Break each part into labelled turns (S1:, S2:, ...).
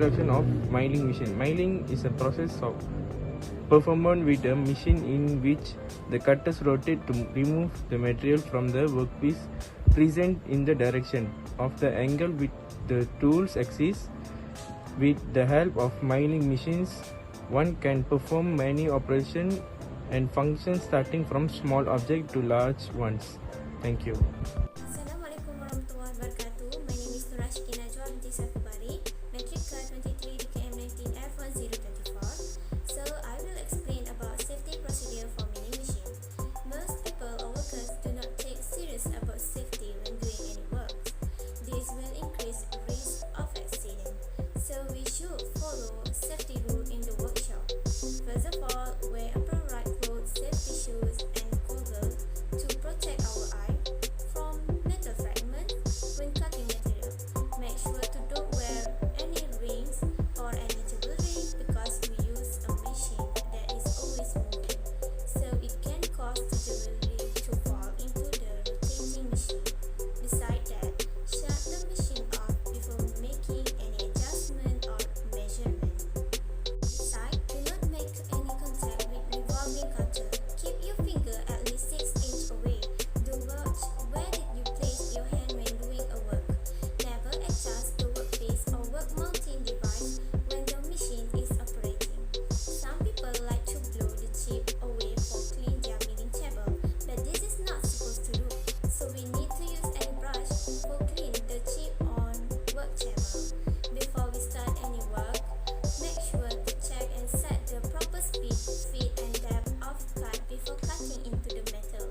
S1: introduction of milling machine. Milling is a process of performed with a machine in which the cutters rotate to remove the material from the workpiece present in the direction of the angle with the tool's axis. With the help of milling machines, one can perform many operations and functions starting from small objects to large ones. Thank you.
S2: Assalamualaikum warahmatullahi wabarakatuh. My name is Nurashki Najwa binti Safibari, Matric Card 23 DKM 19F1024. So I will explain about safety procedure for milling machine. Most people or workers do not take serious about safety when doing any work. This will increase risk of accident. So we should follow safety rule in the workshop. First of all, wear appropriate clothes, safety shoes, and goggles to protect our eye from metal fragments when cutting material. Make sure to don't wear any rings or any jewelry because we use a machine that is always moving, so it can cause the jewelry to fall into the rotating machine. Besides that, shut the machine off before making any adjustment or measurement. Besides, do not make any contact with revolving cutter. Keep your finger at least 6 inches away. Do watch where did you place your hand when doing a work. Never adjust the workpiece or work mounting device when the machine is operating. Some people like to blow the chip away for clean their milling table, but this is not supposed to do. So we need to use a brush for clean the chip on work table. Before we start any work, make sure to check and set the proper speed, feed and depth of cut before cutting into the metal.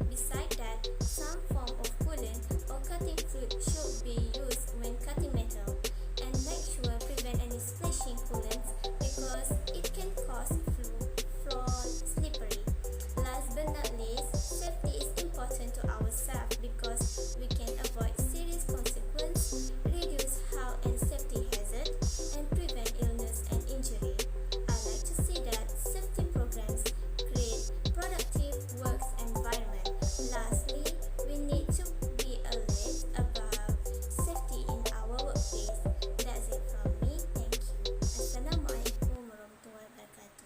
S2: Besides that, some form of coolant or cutting fluid should be used when cutting metal. And make sure prevent any splashing coolant because it can cause floor slippery. Last but not least, safety is important to ourselves because we can avoid serious consequences, reduce health and safety hazards, and prevent illness and injury. I like to see that safety programs create productive work environment. Lastly, we need to be alert about safety in our workplace. That's it from me. Thank you. Assalamualaikum warahmatullahi wabarakatuh.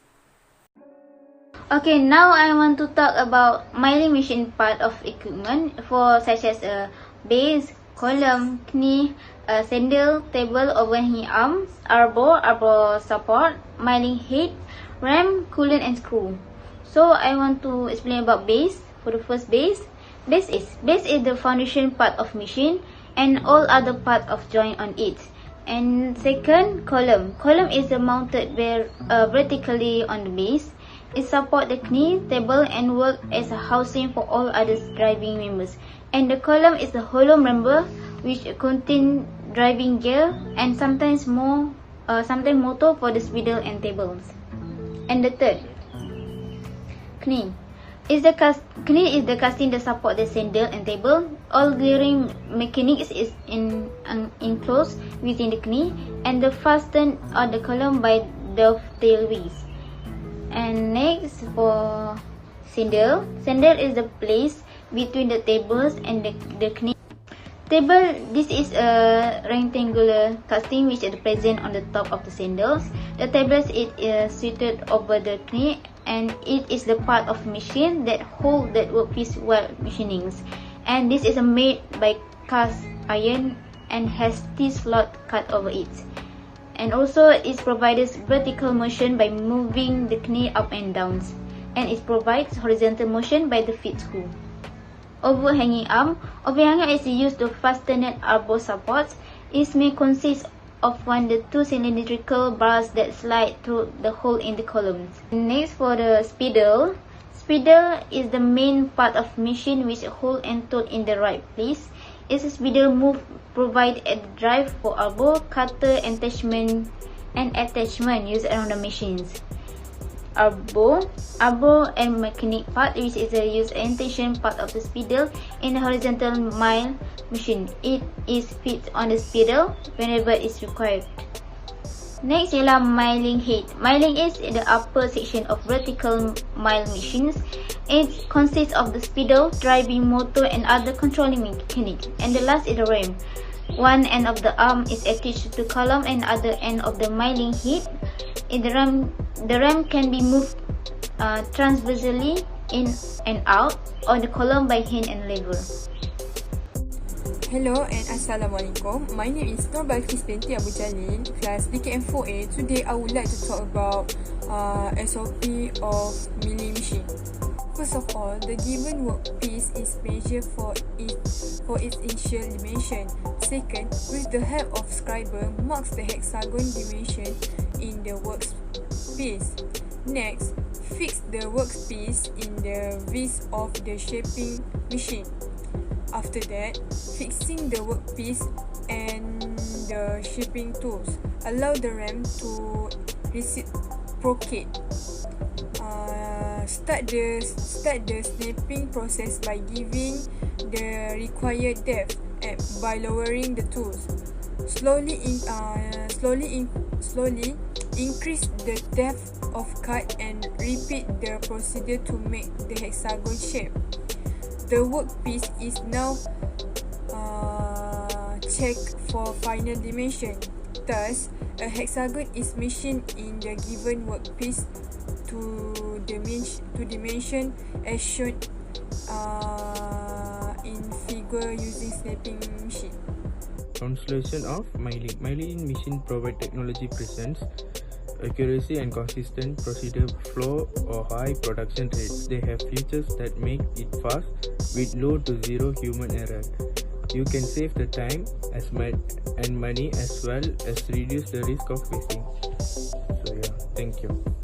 S3: Okay, now I want to talk about milling machine part of equipment for such as a base, column, knee, a sandal, table, overhanging arm, elbow support, milling head, ram, coolant and screw. So I want to explain about base. For the first base is the foundation part of machine and all other part of joint on it. And second, column is mounted vertically on the base. It supports the knee, table and work as a housing for all other driving members. And the column is the hollow member which contain driving gear and sometimes motor for the spindle and tables. And the third, knee is the casting that support the sandal and table. All gearing mechanics is enclosed within the knee and the fastened on the column by dovetail wheels. And next for sandal is the place between the tables and the knee. Table, this is a rectangular casting which is present on the top of the sandals. The table is seated over the knee and it is the part of machine that hold that workpiece while machining. And this is made by cast iron and has T-slot cut over it. And also it provides vertical motion by moving the knee up and down, and it provides horizontal motion by the feet screw. Overhanging arm is used to fasten elbow supports. It may consist of one to two cylindrical bars that slide through the hole in the columns. Next for the spindle is the main part of machine which hold and tool in the right place. Its spindle move provide a drive for elbow, cutter, attachment used around the machines. Elbow and mechanic part, which is a use intention part of the spindle in the horizontal mile machine. It is fit on the spindle whenever it's required. Next ialah milling head. Milling is the upper section of vertical mile machines. It consists of the spindle, driving motor and other controlling mechanics. And the last is the ram. One end of the arm is attached to column and other end of the milling head. The ram can be moved transversely in and out on the column by hand and lever.
S4: Hello and Assalamualaikum. My name is Nur Balkis binti Abu Jalil, class DKM4A. Today I would like to talk about SOP of milling machine. First of all, the given workpiece is measured for its initial dimension. Second, with the help of scriber, marks the hexagon dimension in the workpiece. Next, fix the workpiece in the vise of the shaping machine. After that, fixing the workpiece and the shaping tools. Allow the ram to reciprocate. Start the snapping process by giving the required depth and by lowering the tools. Slowly increase the depth of cut and repeat the procedure to make the hexagon shape. The workpiece is now checked for final dimension. Thus, a hexagon is machined in the given workpiece to dimension as shown in figure using snapping machine.
S1: Translation of milling. Milling machine provide technology presents accuracy and consistent procedure flow or high production rates. They have features that make it fast with low to zero human error. You can save the time and money as well as reduce the risk of wasting. So yeah, thank you.